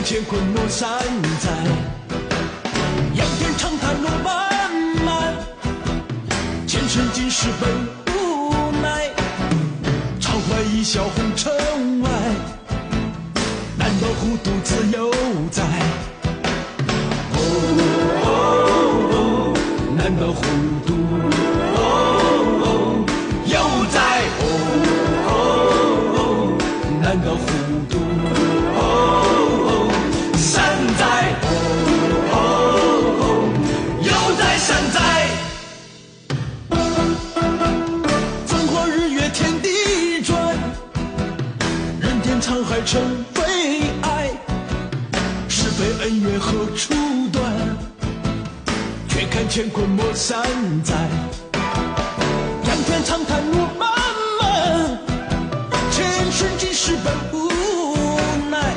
乾坤莫山在，仰天长叹路漫漫，前生今世本无奈，常怀一笑红尘外，难道糊涂自由在？难道糊涂又在？难道糊涂山在？又在山在？烽火日月天地转，人间沧海成悲哀，是非恩怨何处断？却看乾坤莫山在，仰天长叹路漫漫，前世今世本无奈，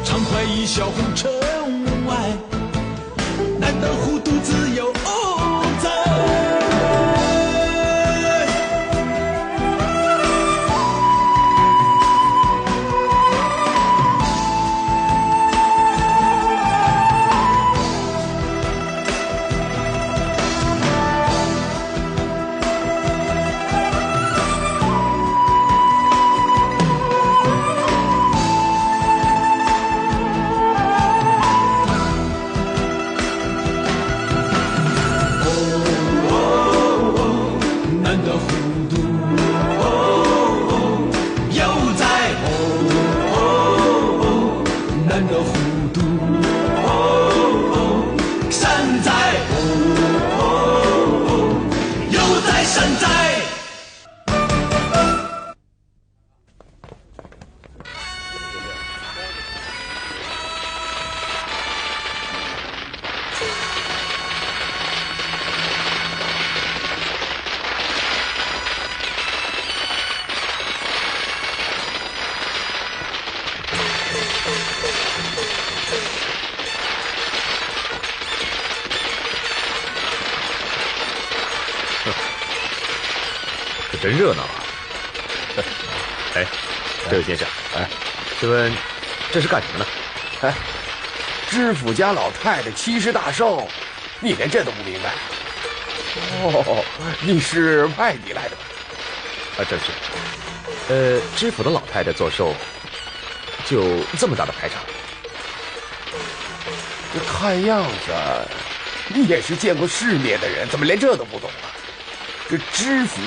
常怀一笑红尘外，难道糊涂自由在？真热闹啊！哎，这位先生，哎，请问这是干什么呢？哎，知府家老太太70大寿，你连这都不明白？哦，你是外地来的吧？啊，正是。知府的老太太做寿，就这么大的排场？看样子你也是见过世面的人，怎么连这都不懂啊？这知府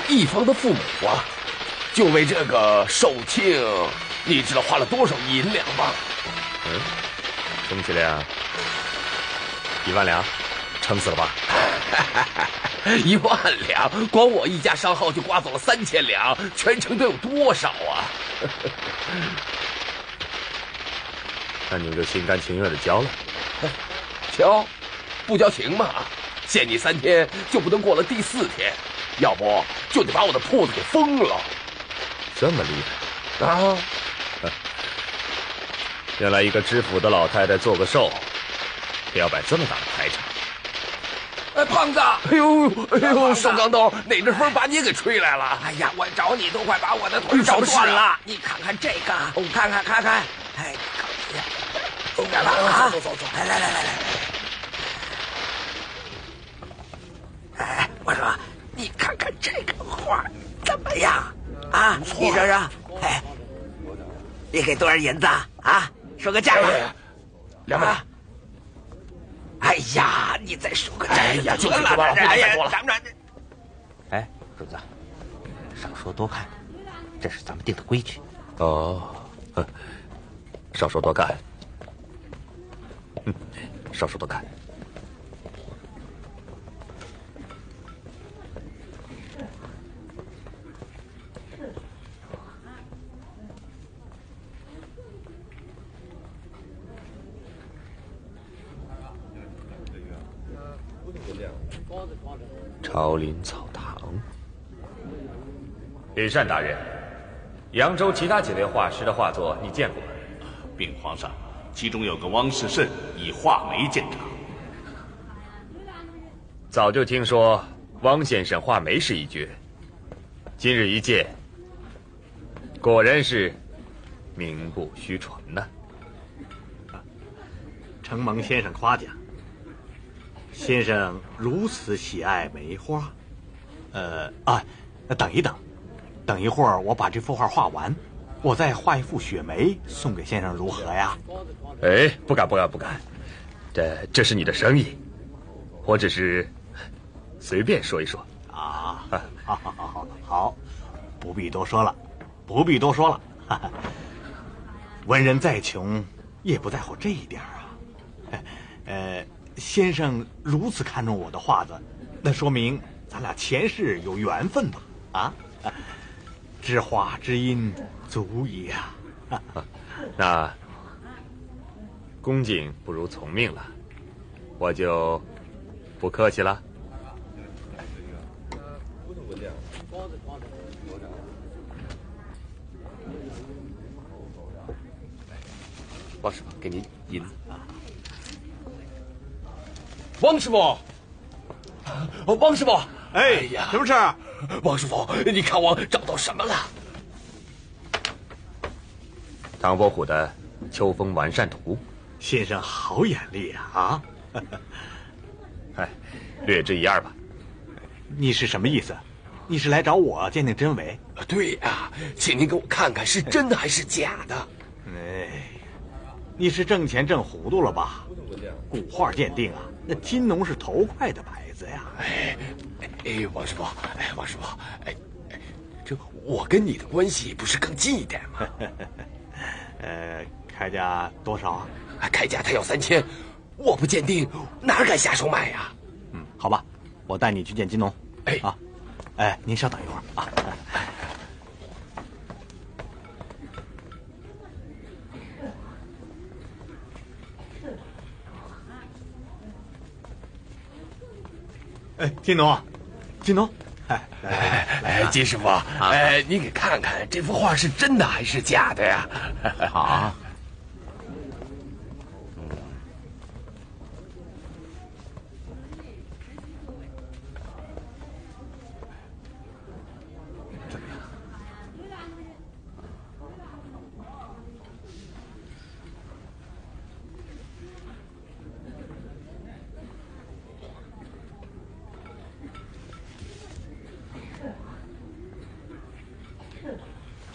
一方的父母啊，就为这个寿庆，你知道花了多少银两吗？充其量1万两，撑死了吧？1万两，光我一家商号就刮走了3000两，全城得有多少啊？那你们就心甘情愿的交了？交？不交行吗？限你3天，就不能过了第4天，要不就得把我的铺子给封了。这么厉害啊！原来一个知府的老太太做个寿，也要摆这么大的排场。哎，胖子！哎呦，寿钢刀，哪阵风把你给吹来了？哎呀，我找你都快把我的腿找断了。你看看这个，看看，哎，走点吧啊！走，来。哎，我说，你看看这个画怎么样啊？你说说，哎，你给多少银子啊？说个价吧。2万。哎呀，你再说个价。哎呀，就这个吧，哎呀，咱们哎，主子，少说多看，这是咱们定的规矩。哦，少说多看，少说多看。朝林草堂。李善大人，扬州其他几位画师的画作你见过吗？禀皇上，其中有个汪士慎以画眉见长。早就听说汪先生画眉是一绝，今日一见，果然是名不虚传呐。承蒙先生夸奖。先生如此喜爱梅花，等一等，等一会儿我把这幅画画完，我再画一幅雪梅送给先生，如何呀？哎，不敢，这是你的生意，我只是随便说一说。啊，好，不必多说了。文人再穷，也不在乎这一点啊。先生如此看重我的画子，那说明咱俩前世有缘分吧？啊，知画知音足矣啊。那恭敬不如从命了，我就不客气了。王师傅，给您银子。王师傅，王师傅，哎呀，什么事儿？王师傅，你看我找到什么了？唐伯虎的《秋风完善图》。先生好眼力啊！哎，略知一二吧。你是什么意思？你是来找我鉴定真伪？对呀，请您给我看看是真的还是假的。哎，你是挣钱挣糊涂了吧？古画鉴定啊，那金农是头块的牌子呀。王师傅，这我跟你的关系不是更近一点吗？开价多少啊？开价他要3000，我不鉴定哪敢下手买呀？好吧，我带你去见金农。您稍等一会儿啊。金农，金师傅，你给看看这幅画是真的还是假的呀？好。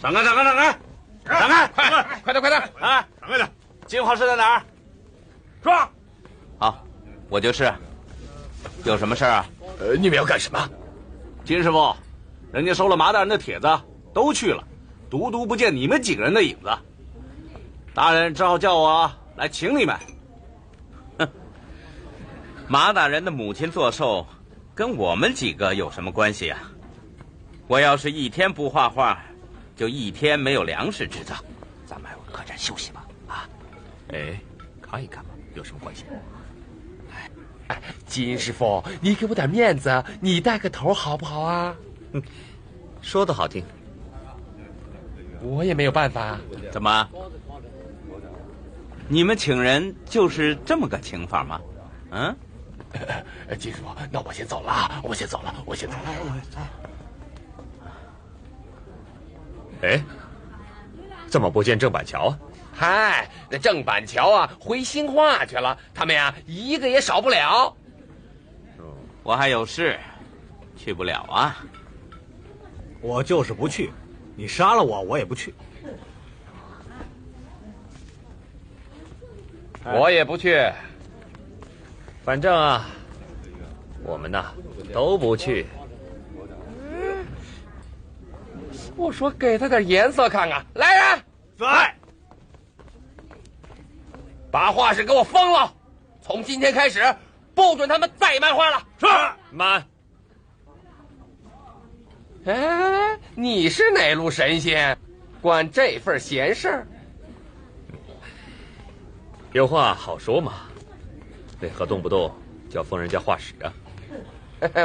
怎么样？闪开！快点！啊，闪开点！金画室在哪儿？说。好，我就是。有什么事啊？你们要干什么？金师傅，人家收了马大人的帖子，都去了，独独不见你们几个人的影子。大人只好叫我来请你们。哼，马大人的母亲做寿，跟我们几个有什么关系啊？我要是一天不画画，就一天没有粮食吃。咱们客栈休息吧。啊，看一看吧，有什么关系？金师傅，你给我点面子，你带个头好不好啊？说的好听，我也没有办法。怎么？你们请人就是这么个请法吗？金师傅，那我先走了啊！我先走了。怎么不见郑板桥啊？嗨，那郑板桥啊，回兴化去了，他们呀一个也少不了。我还有事，去不了啊。我就是不去，你杀了我，我也不去。我也不去。反正啊，我们呐都不去。我说给他点颜色看看，来人，在，把画室给我封了，从今天开始不准他们再卖画了。是，慢。你是哪路神仙，管这份闲事儿？有话好说嘛，为何动不动就要封人家画室啊？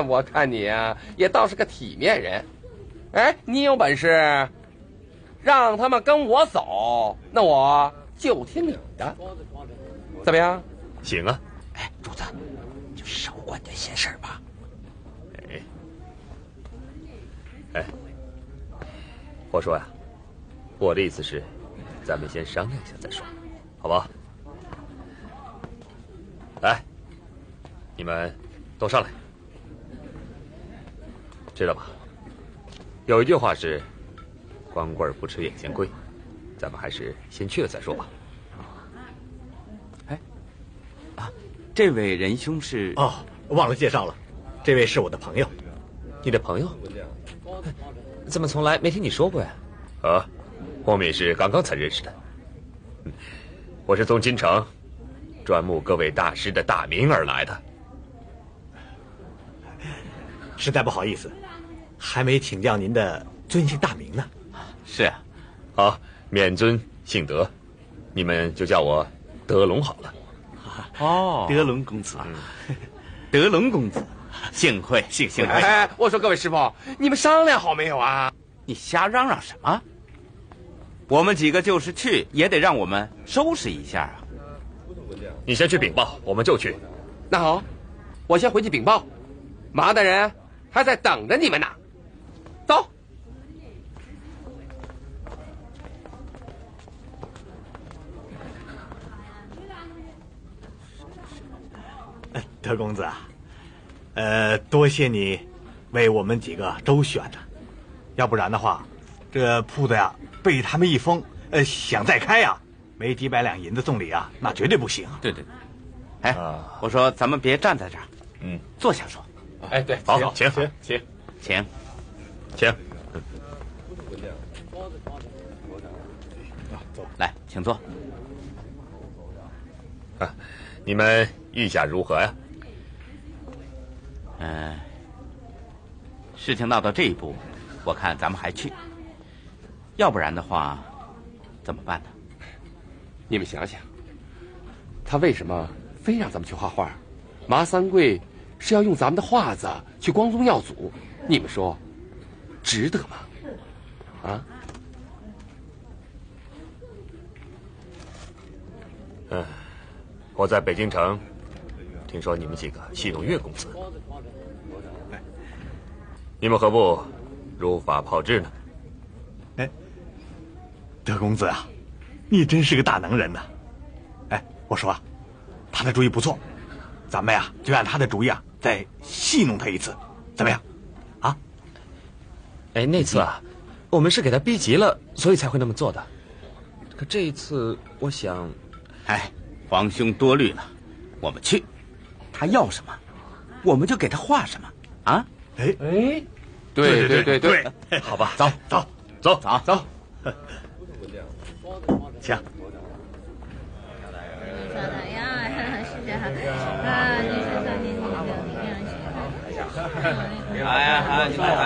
我看你啊，也倒是个体面人。你有本事让他们跟我走，那我就听你的，怎么样？行啊。主子，就少管点闲事吧。我说呀，我的意思是，咱们先商量一下再说，好不好？来，你们都上来。知道吧？有一句话是“光棍不吃眼前亏”，咱们还是先去了再说吧。哎，啊，这位仁兄是……哦，忘了介绍了，这位是我的朋友。你的朋友？怎么从来没听你说过呀？啊，我们也是刚刚才认识的。我是从京城专募各位大师的大名而来的。实在不好意思，还没请教您的尊姓大名呢。是啊，好，免尊姓德，你们就叫我德龙好了。哦，德龙公子，德龙公子，幸会，幸会。哎，我说各位师傅，你们商量好没有啊？你瞎嚷嚷什么？我们几个就是去，也得让我们收拾一下啊。你先去禀报，我们就去。那好，我先回去禀报，马大人还在等着你们呢。走。德公子啊，多谢你为我们几个周旋呢，要不然的话，这铺子呀被他们一封，想再开呀，没几百两银子送礼啊，那绝对不行。对，哎，我说咱们别站在这儿，坐下说。哎，对，好，请。来，请坐。啊，你们意下如何呀？事情闹到这一步，我看咱们还去，要不然的话，怎么办呢？你们想想，他为什么非让咱们去画画？麻三贵是要用咱们的画子去光宗耀祖，你们说值得吗？啊？我在北京城听说你们几个戏弄岳公子，你们何不如法炮制呢？哎，德公子啊，你真是个大能人呐！哎，我说啊，他的主意不错，咱们呀就按他的主意啊，再戏弄他一次，怎么样？啊？哎，那次啊，我们是给他逼急了，所以才会那么做的。可这一次，我想，哎，皇兄多虑了，我们去，他要什么，我们就给他画什么啊！哎，对，好吧，走。行。哎呀，你看啊！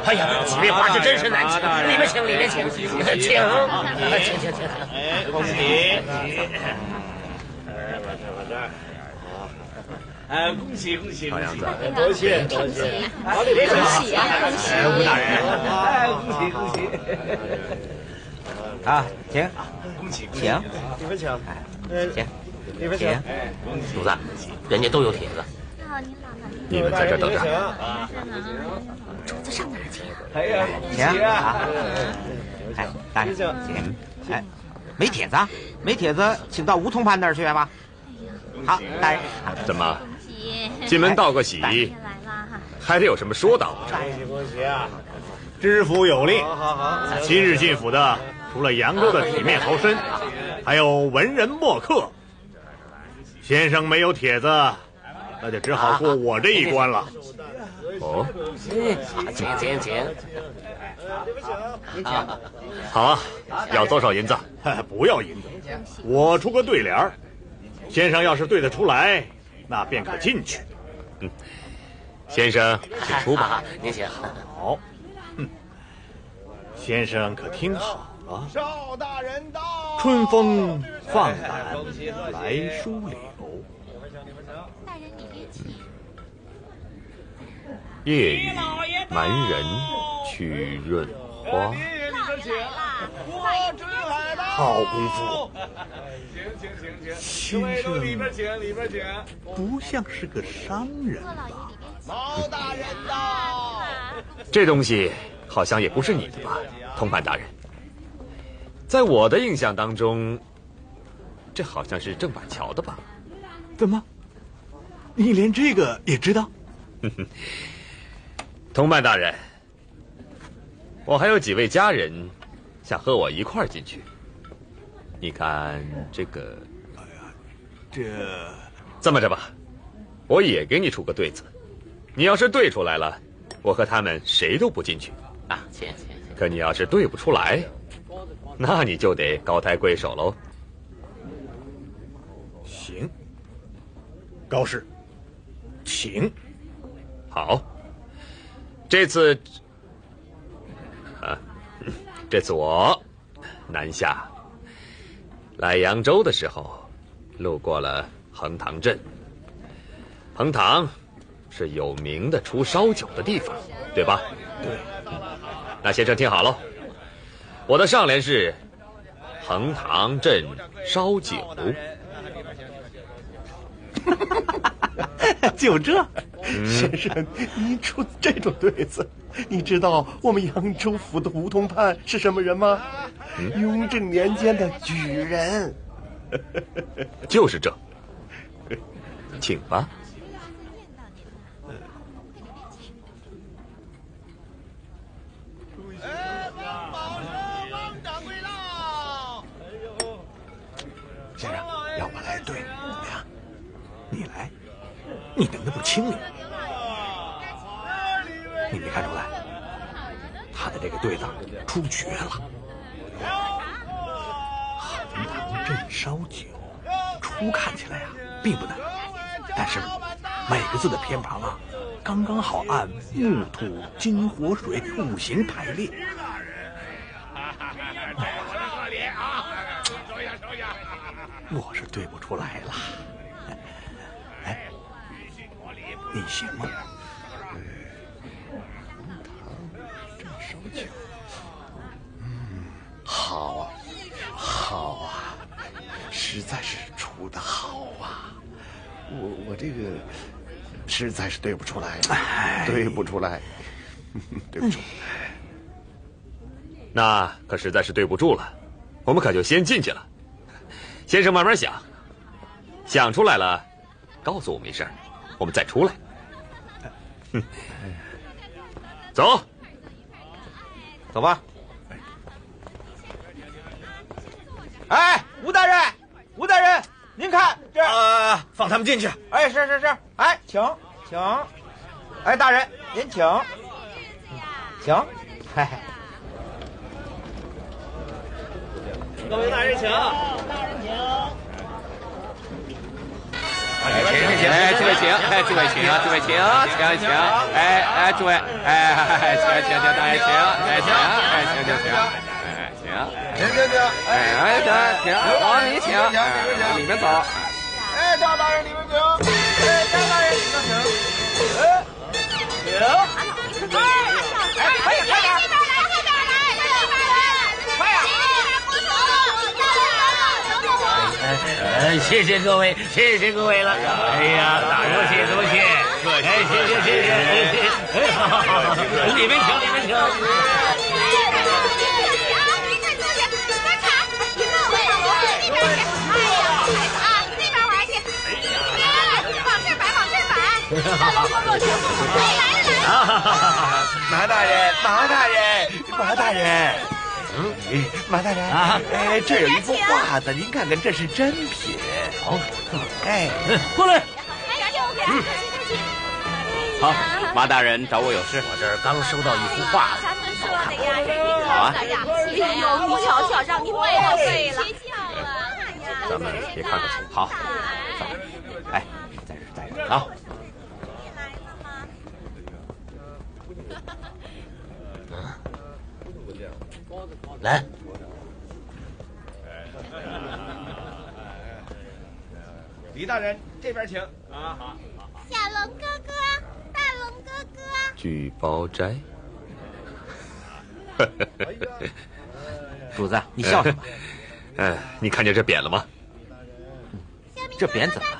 哎呀，几位画师真是难请，里面请。哎，恭喜！哎，恭喜！老样子，多谢！恭喜啊！吴大人，哎，恭喜！啊，请，请，你们请，请，你们请。主子，人家都有帖子。你们在这等着。主子上哪儿去啊？哎呀，请啊！哎，大人，请。哎，没帖子，请到吴通判那儿去吧。好，大人。怎么？进门道个喜，还得有什么说道？恭喜啊！知府有令，好，今日进府的除了扬州的体面豪绅，还有文人墨客。先生没有帖子，那就只好过我这一关了。哦，请。好啊，要多少银子？不要银子，我出个对联儿，先生要是对得出来，那便可进去。先生，请出吧。您请。好，先生可听好了。邵大人到，春风放胆来疏柳，大人你别急，夜雨蛮人去润花。老爷来啦！我真来了。好功夫，请，各位都里边请。不像是个商人老爷吧？里边请。毛大人到。这东西好像也不是你的吧，通判大人？在我的印象当中，这好像是郑板桥的吧？怎么，你连这个也知道？同伴大人，我还有几位家人想和我一块儿进去。你看这个，这么着吧，我也给你出个对子，你要是对出来了，我和他们谁都不进去啊。行。可你要是对不出来，那你就得高抬贵手喽。行，高士，请。好，这次我南下来扬州的时候，路过了横塘镇。横塘是有名的出烧酒的地方，对吧？对。那先生听好喽，我的上联是横塘镇烧酒。就这，先生，您出这种对子，你知道我们扬州府的胡同判是什么人吗？雍正年间的举人。就是这，请吧。先生，让我来对，怎么样？你来，你等的不轻灵。你没看出来，他的这个对子出绝了。横塘镇烧酒，初看起来啊并不难，但是每个字的偏旁啊，刚刚好按木土金火水五行排列。我是对不出来了。哎，你行吗？这烧酒，好啊，好啊，实在是出得好啊！我这个实在是对不出来，对不出来，对不住。那可实在是对不住了，我们可就先进去了。先生慢慢想，想出来了，告诉我没事儿，我们再出来。走，走吧。哎，吴大人，吴大人，您看这放他们进去。哎，是，哎，请。哎，大人，您请。嘿。各位大人请。哎，这位请，哎，这位请，哎，诸位，请，大人请，哎，请，往里请，里面走。哎，张大人里面请，哎，张大人里面请，请。哎，快点！谢谢各位了。哎呀，多谢。哎，谢。好，里面请。马大人。马大人啊，哎，这有一幅画子，您看看，这是真品。好，哎，过来。好，马大人找我有事。我这儿刚收到一幅画子，好啊。哎呦，你瞧瞧，让你背了。咱们也看看。好，走。哎，在这啊。来，李大人这边请啊！好。小龙哥哥，大龙哥哥，聚宝斋。主子，你笑什么？你看见这匾了吗？这匾怎么了？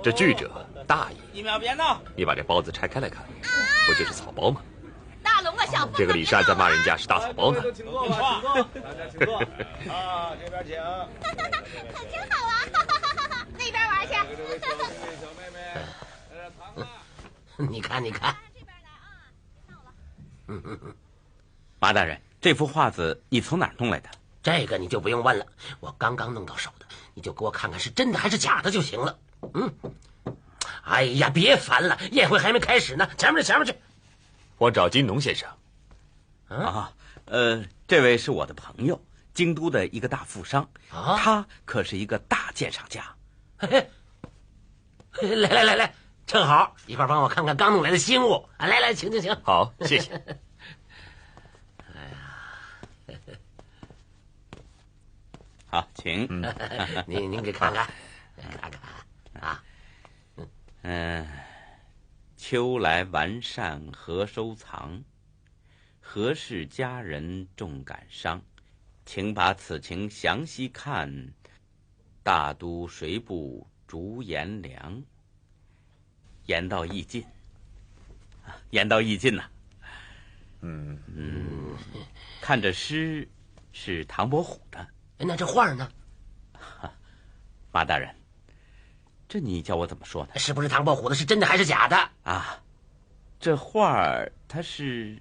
这句者大意。一秒别闹！你把这包子拆开来看，不就是草包吗？大龙啊，小这个李善在骂人家是大草包呢。请坐吧，请坐啊，这边请。真好啊！那边玩去。小妹妹，糖啊！你看，你看。马大人，这幅画子你从哪儿弄来的？这个你就不用问了，我刚刚弄到手的，你就给我看看是真的还是假的就行了。哎呀，别烦了，宴会还没开始呢，前面去。我找金农先生。这位是我的朋友，京都的一个大富商，他可是一个大鉴赏家。来，正好一块帮我看看刚弄来的新物。来，请。好，谢谢。好，请。您给看看啊。秋来完善何收藏？何事佳人重感伤？请把此情详细看。大都谁不逐颜良？言到意尽，呐。看这诗是唐伯虎的，那这画呢？马大人，这你叫我怎么说呢？是不是唐伯虎的？是真的还是假的？这画它是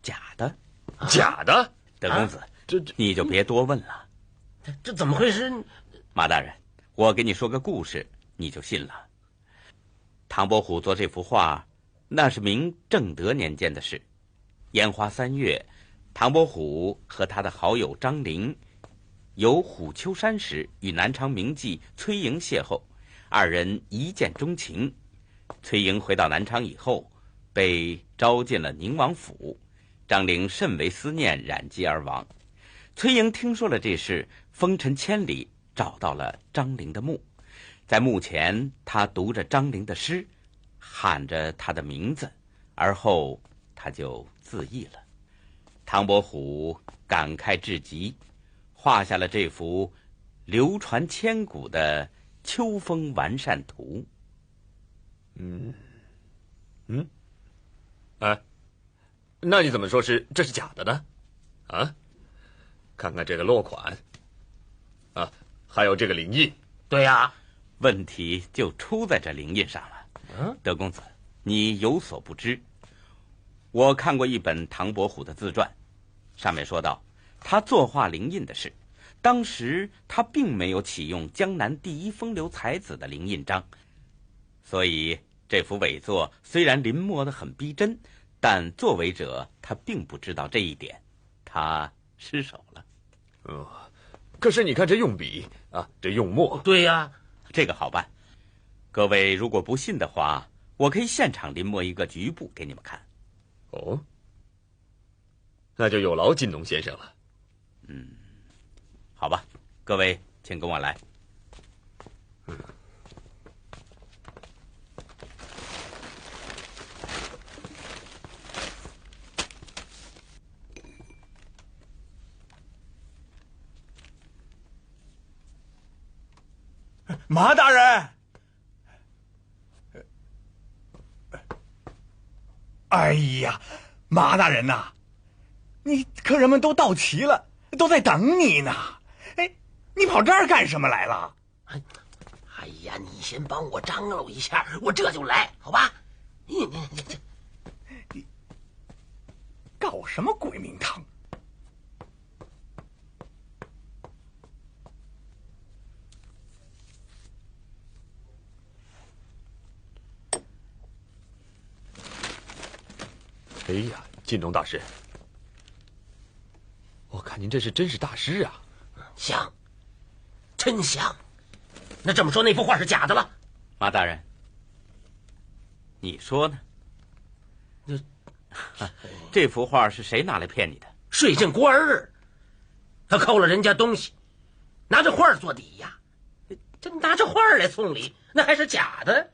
假的。假的？德公子，你就别多问了。这怎么会是？马大人，我给你说个故事，你就信了。唐伯虎做这幅画，那是明正德年间的事。烟花3月，唐伯虎和他的好友张陵游虎丘山时，与南昌名妓崔莹邂逅，二人一见钟情。崔莹回到南昌以后，被招进了宁王府，张陵甚为思念，染疾而亡。崔莹听说了这事，风尘千里，找到了张陵的墓。在墓前，他读着张陵的诗，喊着他的名字，而后他就自缢了。唐伯虎感慨至极，画下了这幅流传千古的秋风完善图。那你怎么说这是假的呢？看看这个落款，还有这个灵印。对呀，问题就出在这灵印上了。德公子，你有所不知，我看过一本唐伯虎的自传，上面说到他作画灵印的事，当时他并没有启用江南第一风流才子的灵印章，所以这幅伪作虽然临摹得很逼真，但作伪者他并不知道这一点，他失手了。可是你看这用笔这用墨。对呀，这个好办。各位如果不信的话，我可以现场临摹一个局部给你们看。那就有劳金农先生了。好吧，各位请跟我来。马大人，哎呀，马大人呐，你客人们都到齐了，都在等你呢。你跑这儿干什么来了？哎呀，你先帮我张罗一下，我这就来，好吧？你搞什么鬼名堂？哎呀，金农大师，我看您这是真是大师啊！像，真像。那这么说，那幅画是假的了？马大人，你说呢？这幅画是谁拿来骗你的？税镇官儿，他扣了人家东西，拿着画做抵押，这拿着画来送礼，那还是假的？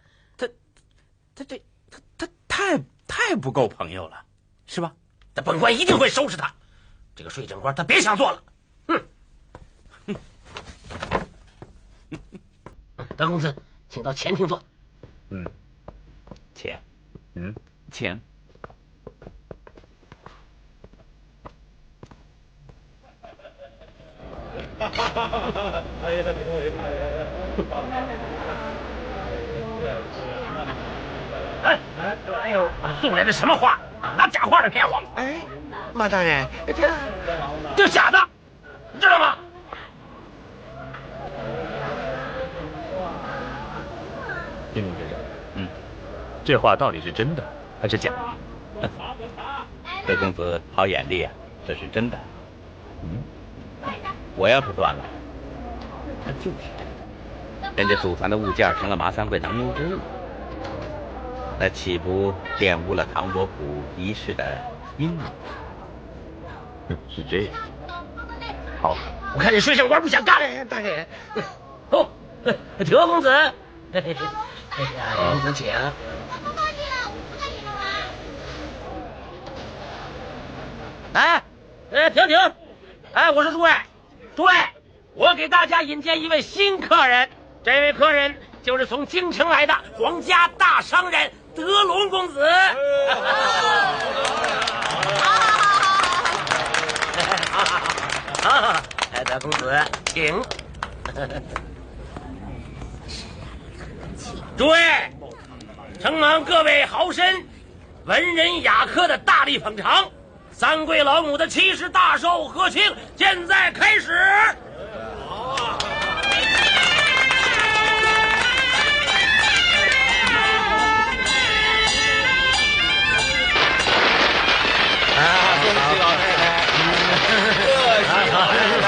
他太不够朋友了，是吧？那本官一定会收拾他。这个税镇官，他别想做了。德公子，请到前厅坐。请。哎呦，送来的什么花？拿假花来骗我！哎，马大人，这假的，知道吗？金陵先生，这话到底是真的还是假的？何公子好眼力啊，这是真的。我要是断了，他就是真的。人家祖传的物件成了马三贵囊中之物，那岂不玷污了唐伯虎一世的英名？是这样。好，我看你水上官不想干。大人，哦，德公子，公子请。停！哎，我说诸位，我给大家引荐一位新客人，这位客人就是从京城来的皇家大商人德龙公子。好，德公子，请。诸位，承蒙各位豪绅、文人雅客的大力捧场，三贵老母的70大寿贺庆现在开始。恭喜老太太！贺喜老太太！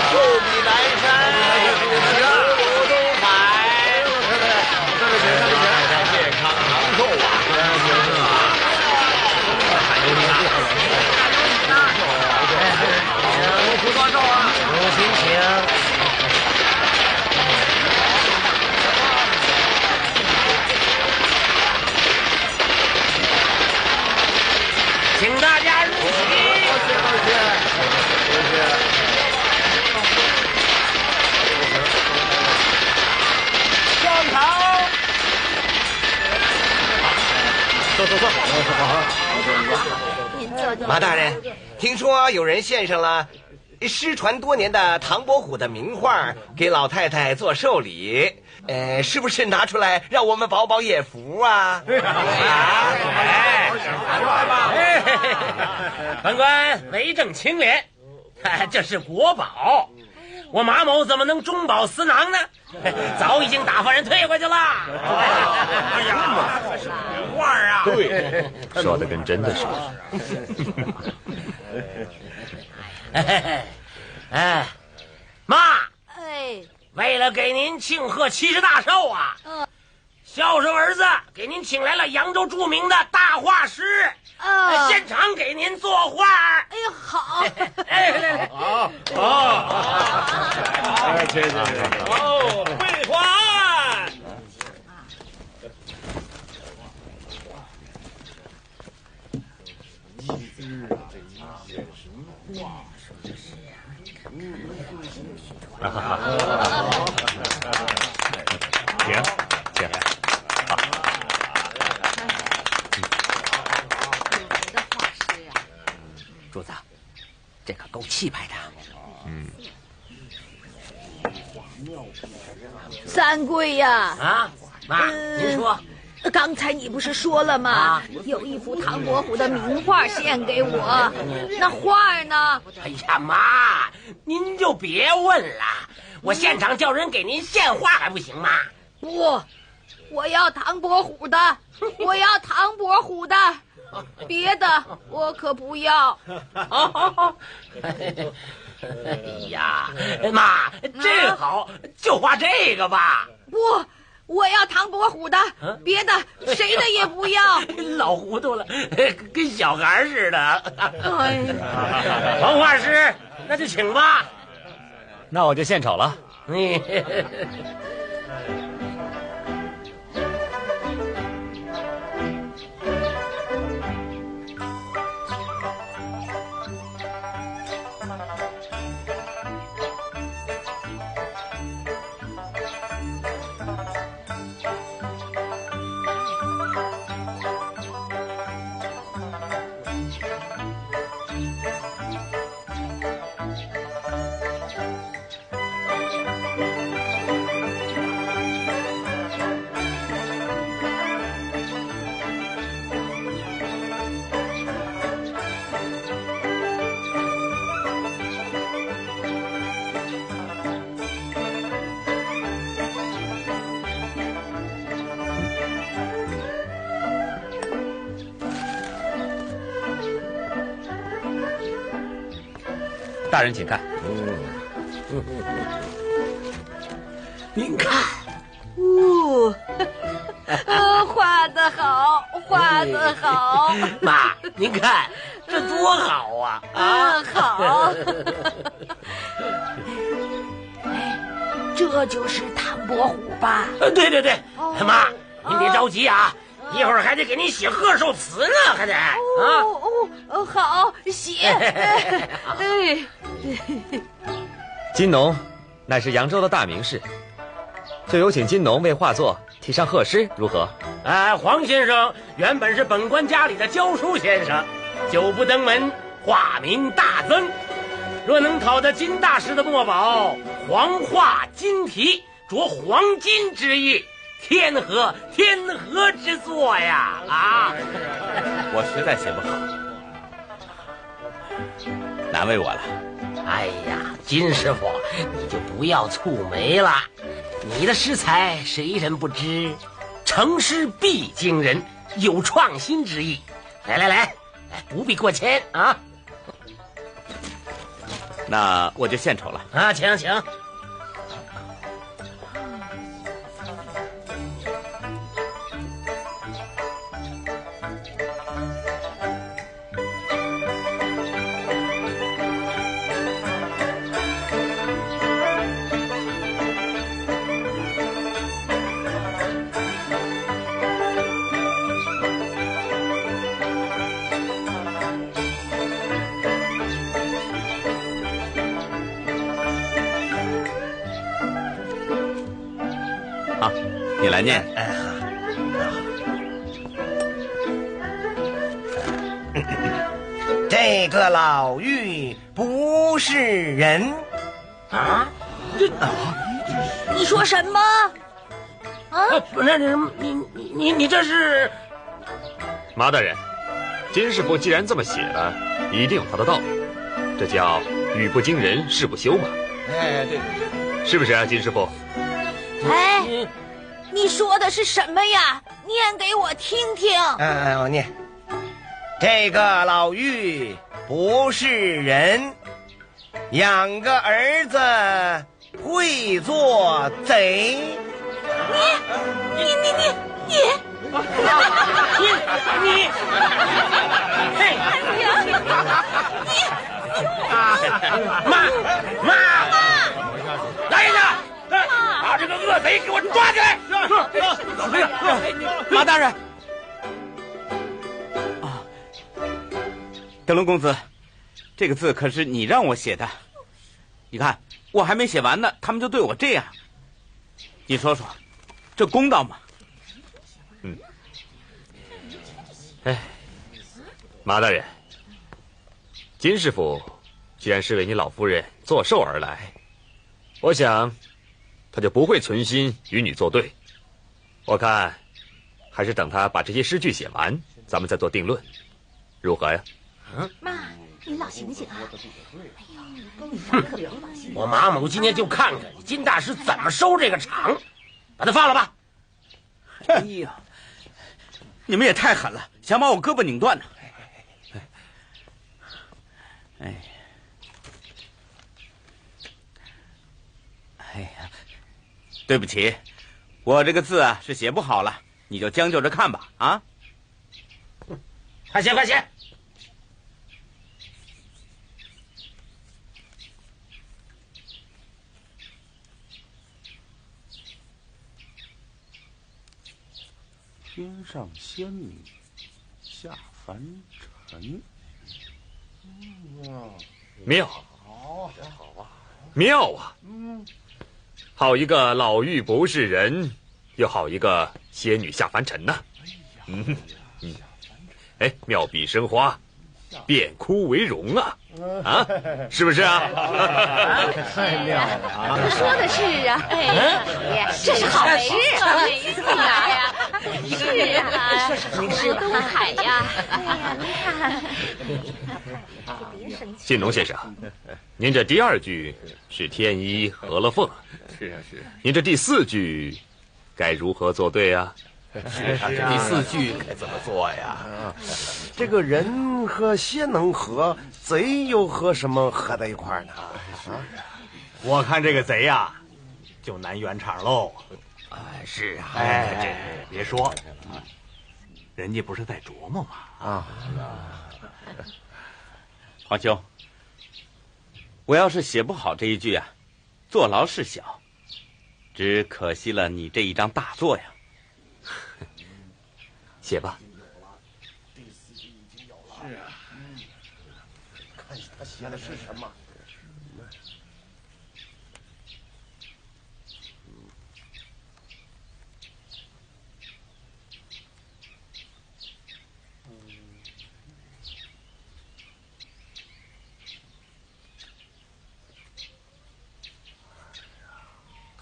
寿比南山，福如东海，健康长寿啊！福多寿啊！有请请。请大家入席。谢谢。上场。坐。马大人，听说有人献上了失传多年的唐伯虎的名画给老太太做寿礼，是不是拿出来让我们饱饱眼福啊？本官为政清廉，这是国宝，我马某怎么能中饱私囊呢？早已经打发人退回去了。哎呀，这是名画啊！对，说的跟真的似的。妈，为了给您庆贺70大寿啊，孝顺儿子给您请来了扬州著名的大画师。现场给您作画。哎呦，好！来，好，谢谢。哦，绘画案。请。主子，这个够气派的。三贵呀！妈，您说，刚才你不是说了吗？有一幅唐伯虎的名画献给我，那画呢？哎呀，妈，您就别问了，我现场叫人给您献画还不行吗？不，我要唐伯虎的，我要唐伯虎的。别的我可不要。哎呀，妈，真好，就画这个吧。不，我要唐伯虎的，别的谁的也不要。老糊涂了，跟小孩似的。哎呀，王画师，那就请吧。那我就献丑了。大人请看。您看，画得好，画得好。妈，您看这多好啊！好。哎，这就是唐伯虎吧？对，妈，您别着急啊，一会儿还得给您写贺寿词呢，还得啊。好，写。金农乃是扬州的大名士，就有请金农为画作题上贺诗，如何？黄先生原本是本官家里的教书先生，久不登门，画名大增。若能讨得金大师的墨宝，黄画金题，着黄金之意，天河之作呀！我实在写不好，难为我了。哎呀，金师傅，你就不要蹙眉了。你的诗才谁人不知？成诗必惊人，有创新之意。来，不必过谦啊。那我就献丑了啊，请。你来念。这个老妪不是人啊！你说什么？不是你这是？马大人，金师傅既然这么写了，一定有他的道理。这叫语不惊人誓不休嘛。对，是不是啊，金师傅？你说的是什么呀？念给我听听。我念。这个老妪不是人，养个儿子会做贼。妈，来人呐！把这个恶贼给我抓起来！马大人。德龙公子，这个字可是你让我写的。你看，我还没写完呢，他们就对我这样。你说说，这公道吗？马大人，金师傅既然是为你老夫人做寿而来，我想他就不会存心与你作对。我看还是等他把这些诗句写完，咱们再做定论，如何呀？妈，你老醒醒啊！我马母今天就看看金大师怎么收这个场，把他放了吧。哎呀，你们也太狠了，想把我胳膊拧断呢。哎呀，对不起，我这个字啊是写不好了，你就将就着看吧啊！快写！天上仙女下凡尘。妙啊！好一个老妪不是人，又好一个仙女下凡尘呐！妙笔生花，变枯为荣啊！是不是啊？太妙了啊！说的是啊，这是好诗啊！是啊，这是东海呀！金龙先生，您这第二句是天衣合了缝，是啊。您这第4句该如何作对啊？是啊，这第四句该怎么做呀？这个人和仙能合，贼又和什么合在一块儿呢？我看这个贼呀，就难圆场喽。是啊，别说，人家不是在琢磨吗？皇兄，我要是写不好这一句啊，坐牢事小，只可惜了你这一张大作呀。写吧。是啊，看他写的是什么。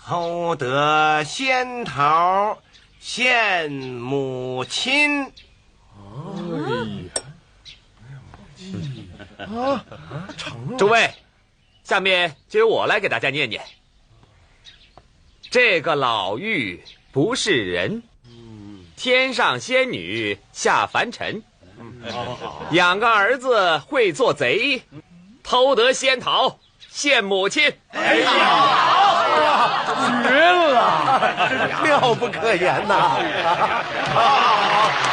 偷得仙桃献母亲。诸位，下面就由我来给大家念念。这个老妪不是人，天上仙女下凡尘，养个儿子会做贼，偷得仙桃献母亲。哎呀，绝了，妙不可言呐！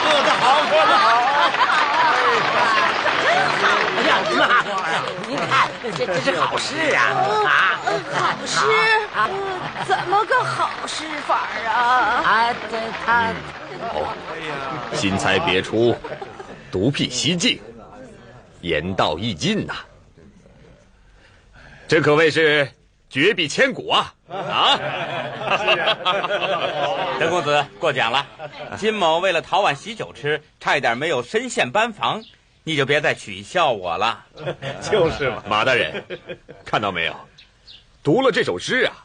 做得好，做得好！哎呀，妈，您看，这是好事啊！好事？怎么个好事法啊？他新才别出，独辟蹊径，言道易尽呐。这可谓是绝笔千古啊！邓公子过奖了，金某为了讨碗喜酒吃，差一点没有身陷班房，你就别再取笑我了。就是嘛，马大人，看到没有？读了这首诗啊，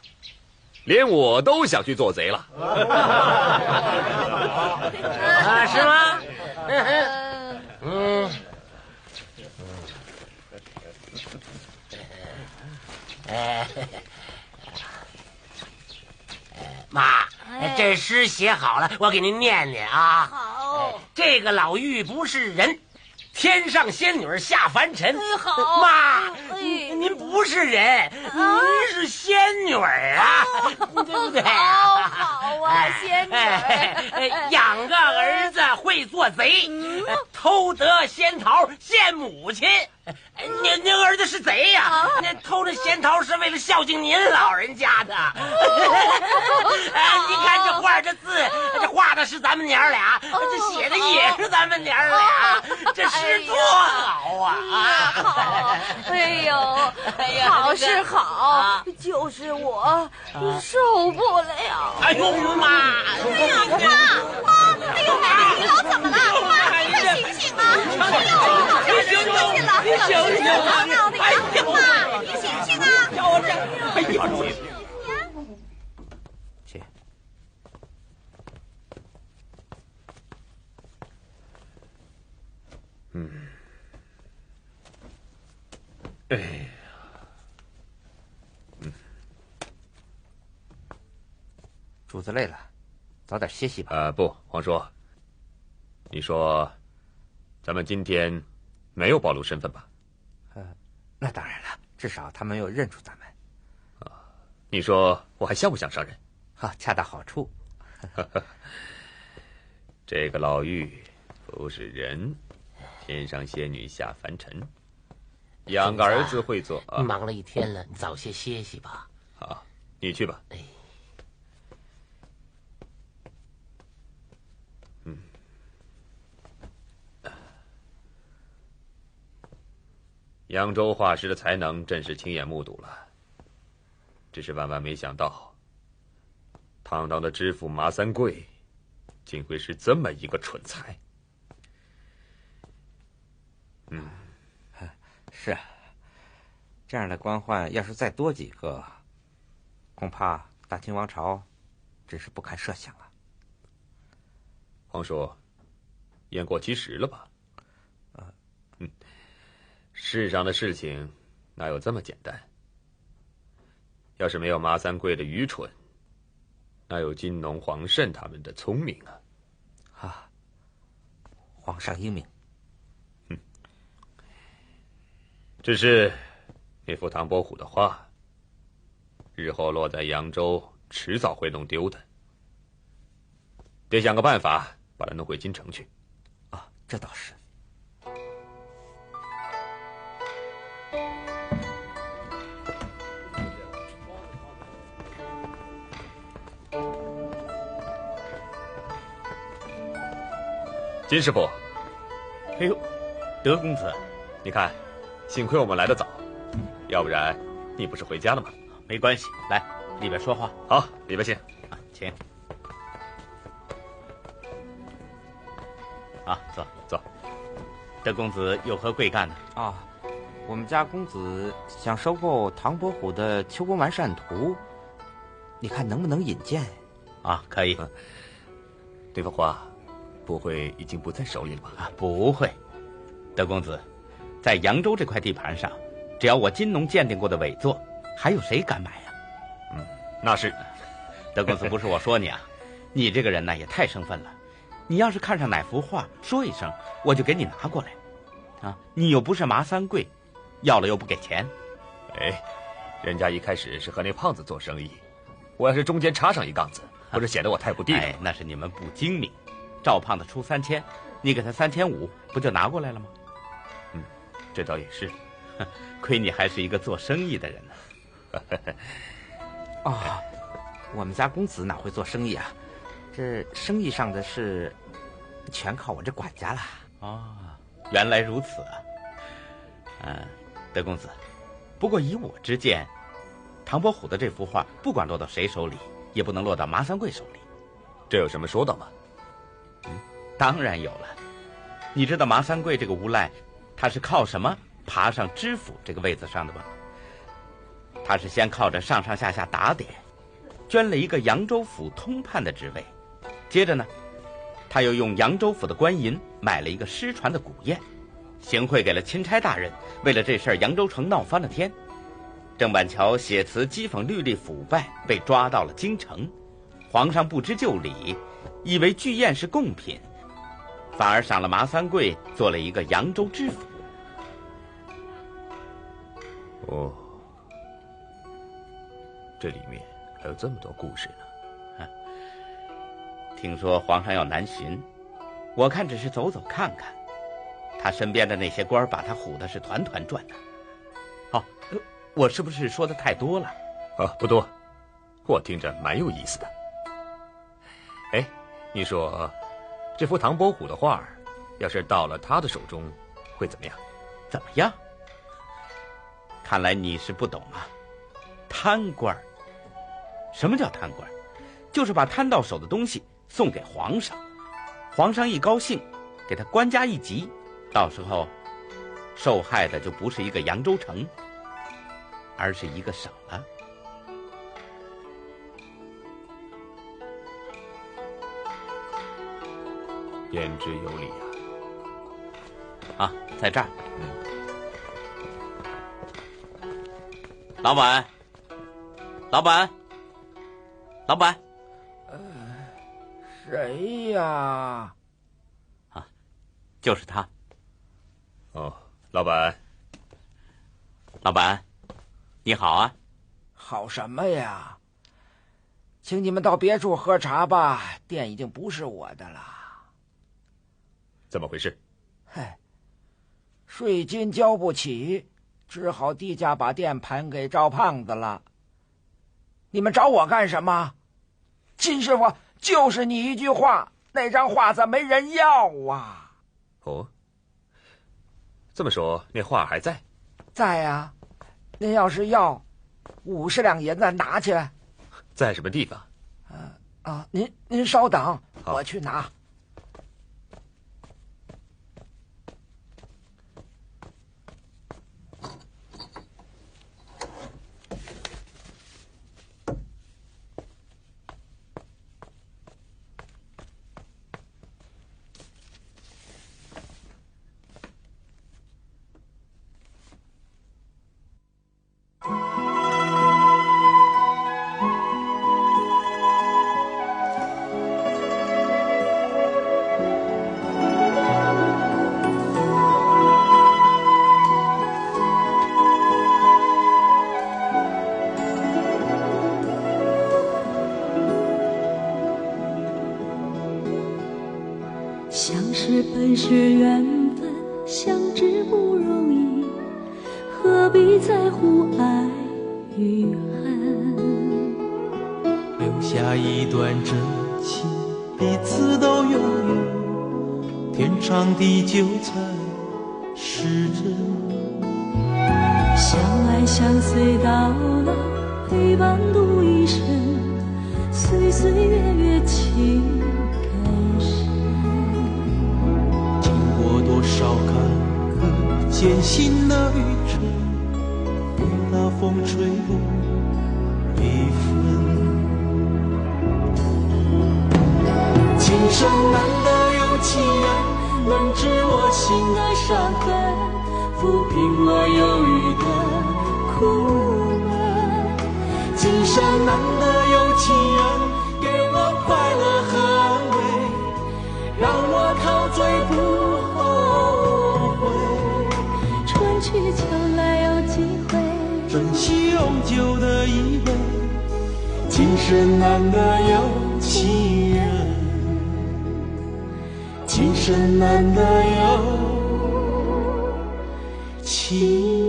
连我都想去做贼了。是吗？妈，这诗写好了，我给您念念啊。好，这个老妪不是人，天上仙女下凡尘。好，妈，您不是人，您是仙女啊，对不对？好啊，仙女。养个儿子会做贼，偷得仙桃献母亲。您儿子是贼呀！那偷着仙桃是为了孝敬您老人家的。你看这画这字，这画的是咱们娘俩，这写的也是咱们娘俩，这诗多好啊！好，哎呦，好是好，就是我受不了。哎呦妈！哎呀，妈！哎呦，你老怎么了？妈，你可醒醒啊！哎呦，你醒醒了！你醒醒了！哎呦妈，你醒醒啊！叫我这，哎呦，去。哎呀，主子累了，早点歇息吧。不，皇叔，你说，咱们今天没有暴露身份吧？那当然了，至少他没有认出咱们。你说我还像不像上人？恰到好处。这个老妪不是人，天上仙女下凡尘，养个儿子会做。忙了一天了，你早些歇息吧。好，你去吧。扬州画师的才能真是亲眼目睹了，只是万万没想到，堂堂的知府马三桂，竟会是这么一个蠢材。是啊，这样的官宦要是再多几个，恐怕大清王朝真是不堪设想了。皇叔，言过其实了吧？世上的事情哪有这么简单？要是没有马三桂的愚蠢，哪有金龙、黄慎他们的聪明啊？啊，皇上英明。只是那幅唐伯虎的画，日后落在扬州，迟早会弄丢的。得想个办法把它弄回京城去。啊，这倒是。金师傅，哎呦，德公子，你看，幸亏我们来得早，要不然你不是回家了吗？没关系，来里边说话。好，里边请。啊，请。啊，坐坐。德公子有何贵干呢？啊，我们家公子想收购唐伯虎的《秋宫完善图》，你看能不能引荐？啊，可以。这幅画不会已经不在手里了吧？啊，不会。德公子，在扬州这块地盘上，只要我金农鉴定过的伪作，还有谁敢买呀？那是。德公子，不是我说你啊，你这个人呢也太生分了。你要是看上哪幅画，说一声，我就给你拿过来。啊，你又不是麻三贵，要了又不给钱。哎，人家一开始是和那胖子做生意，我要是中间插上一杠子，不是显得我太不地道？哎，那是你们不精明。赵胖子出3000，你给他3500，不就拿过来了吗？这倒也是。亏你还是一个做生意的人呢。啊，我们家公子哪会做生意啊？这生意上的事，全靠我这管家了。哦，原来如此啊。德公子，不过以我之见，唐伯虎的这幅画，不管落到谁手里，也不能落到麻三贵手里。这有什么说道吗？当然有了。你知道麻三贵这个无赖，他是靠什么爬上知府这个位子上的吗？他是先靠着上上下下打点，捐了一个扬州府通判的职位，接着呢，他又用扬州府的官银买了一个失传的古砚，行贿给了钦差大人。为了这事儿，扬州城闹翻了天。郑板桥写词讥讽律例腐败，被抓到了京城。皇上不知就里，以为巨砚是贡品，反而赏了麻三贵做了一个扬州知府。哦，这里面还有这么多故事呢。听说皇上要南巡，我看只是走走看看。他身边的那些官把他唬的是团团转的。哦，我是不是说的太多了？啊，不多，我听着蛮有意思的。哎，你说这幅唐伯虎的画要是到了他的手中，会怎么样？怎么样？看来你是不懂啊。贪官，什么叫贪官？就是把贪到手的东西送给皇上，皇上一高兴，给他官加一级，到时候受害的就不是一个扬州城，而是一个省了。言之有理啊！啊，在这儿。老板，老板，老板。谁呀？啊，就是他。哦，老板。老板，你好啊。好什么呀？请你们到别处喝茶吧，店已经不是我的了。怎么回事？嗨，税金交不起，只好低价把店盘给赵胖子了。你们找我干什么？金师傅，就是你一句话，那张画子没人要啊。哦，这么说那画还在？在啊，您要是要，50两银子拿去。在什么地方？您稍等，我去拿。相识本是缘分，相知不容易，何必在乎爱与恨？留下一段真情，彼此都拥有，天长地久才是真。相爱相随到老，陪伴度一生，岁岁月月情更深。经过多少坎坷艰辛的旅程，雨打风吹过离分。今生难得有情人，能知我心的伤痕，抚平我忧郁的苦闷。今生难得有情人，给我快乐和安慰，让我陶醉不后悔。春去秋来有机会，珍惜永久的依偎。今生难得有情人，今生难得有情人。